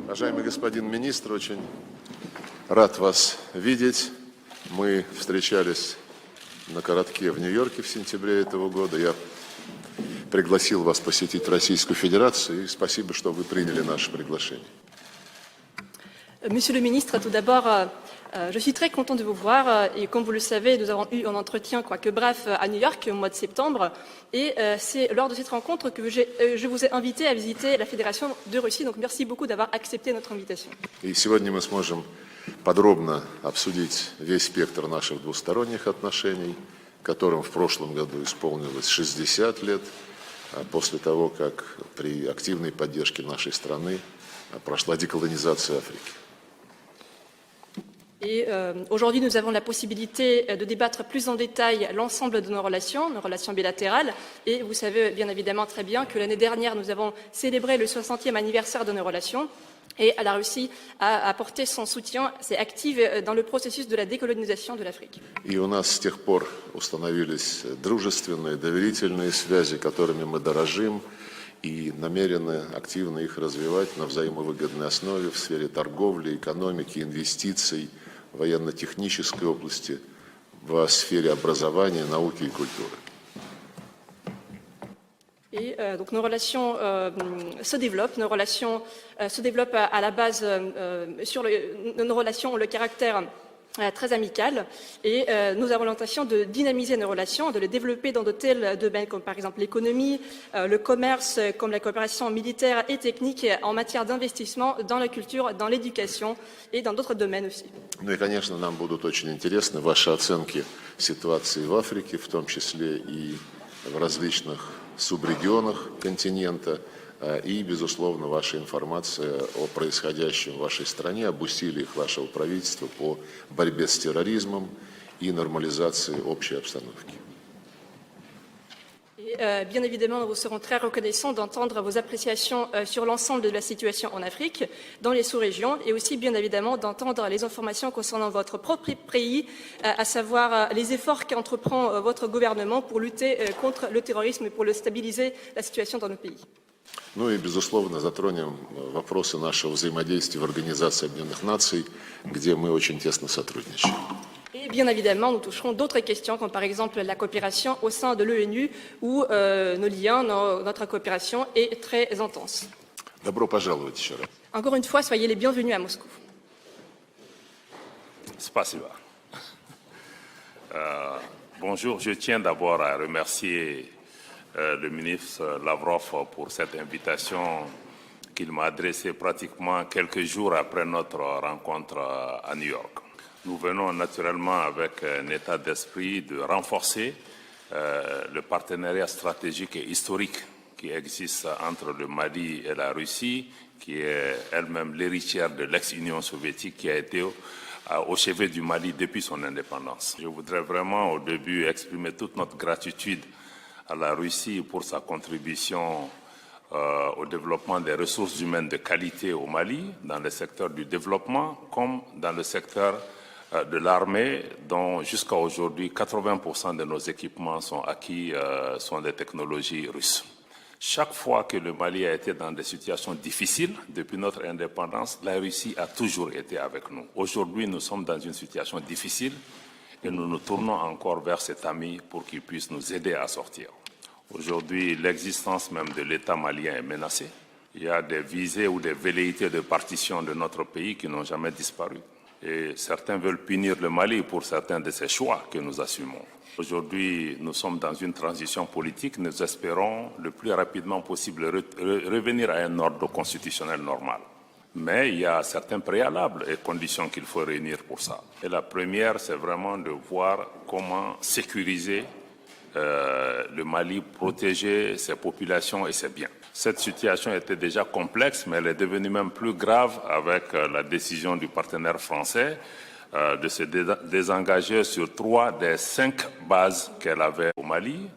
Уважаемый господин министр, очень рад вас видеть. Мы встречались на коротке в Нью-Йорке в сентябре этого года. Я пригласил вас посетить Российскую Федерацию, и спасибо, что вы приняли наше приглашение. Monsieur le ministre, tout d'abord, je suis très content de vous voir et comme vous le savez, nous avons eu un entretien, quoique bref, à New York au mois de septembre et c'est lors de cette rencontre que je vous ai invité à visiter la Fédération de Russie, donc merci beaucoup d'avoir accepté notre invitation. И сегодня мы сможем подробно обсудить весь спектр наших двусторонних отношений, которым в прошлом году исполнилось 60 лет, после того, как при активной поддержке нашей страны прошла деколонизация Африки. Et aujourd'hui, nous avons la possibilité de débattre plus en détail l'ensemble de nos relations bilatérales. Et vous savez bien évidemment très bien que l'année dernière, nous avons célébré le 60e anniversaire de nos relations. Et la Russie a apporté son soutien, s'est active dans le processus de la décolonisation de l'Afrique. И у нас с тех пор установились дружественные, доверительные связи, которыми мы дорожим и намерены активно их развивать на взаимовыгодной основе в сфере торговли, экономики, инвестиций, военно-технической области, в сфере образования, науки и культуры. Et donc nos relations se développent à la base nos relations ont le caractère très amical et nous avons l'intention de dynamiser nos relations, de les développer dans de tels domaines comme par exemple l'économie, le commerce, comme la coopération militaire et technique en matière d'investissement dans la culture, dans l'éducation et dans d'autres domaines aussi. Ну и, конечно, нам будут очень интересны ваши оценки ситуации в Африке, в том числе и в различных субрегионах континента, и, безусловно, ваша информация о происходящем в вашей стране, об усилиях вашего правительства по борьбе с терроризмом и нормализации общей обстановки. Et bien évidemment, nous serons très reconnaissants d'entendre vos appréciations sur l'ensemble de la situation en Afrique, dans les sous-régions, et aussi bien évidemment d'entendre les informations concernant votre propre pays, à savoir les efforts qu'entreprend votre gouvernement pour lutter contre le terrorisme et pour stabiliser la situation dans nos pays. Ну и, безусловно, затронем вопросы нашего взаимодействия в Организации Объединенных Наций, где мы очень тесно сотрудничаем. Et bien évidemment, nous toucherons d'autres questions, comme par exemple la coopération au sein de l'ONU, où nos liens, notre coopération est très intense. Добро пожаловать еще раз. Encore une fois, soyez les bienvenus à Moscou. Spasiba. Bonjour, je tiens d'abord à remercier le ministre Lavrov pour cette invitation qu'il m'a adressée pratiquement quelques jours après notre rencontre à New York. Nous venons naturellement avec un état d'esprit de renforcer le partenariat stratégique et historique qui existe entre le Mali et la Russie, qui est elle-même l'héritière de l'ex-Union soviétique qui a été au chevet du Mali depuis son indépendance. Je voudrais vraiment au début exprimer toute notre gratitude à la Russie pour sa contribution au développement des ressources humaines de qualité au Mali, dans le secteur du développement comme dans le secteur de l'armée, dont jusqu'à aujourd'hui 80% de nos équipements sont acquis, sont des technologies russes. Chaque fois que le Mali a été dans des situations difficiles, depuis notre indépendance, la Russie a toujours été avec nous. Aujourd'hui, nous sommes dans une situation difficile et nous nous tournons encore vers cet ami pour qu'il puisse nous aider à sortir. Aujourd'hui, l'existence même de l'État malien est menacée. Il y a des visées ou des velléités de partition de notre pays qui n'ont jamais disparu. Et certains veulent punir le Mali pour certains de ces choix que nous assumons. Aujourd'hui, nous sommes dans une transition politique. Nous espérons le plus rapidement possible revenir à un ordre constitutionnel normal. Mais il y a certains préalables et conditions qu'il faut réunir pour ça. Et la première, c'est vraiment de voir comment sécuriser le Mali, protéger ses populations et ses biens. Cette situation était déjà complexe, mais elle est devenue même plus grave avec la décision du partenaire français de se désengager sur 3 des 5 bases qu'elle avait au Mali.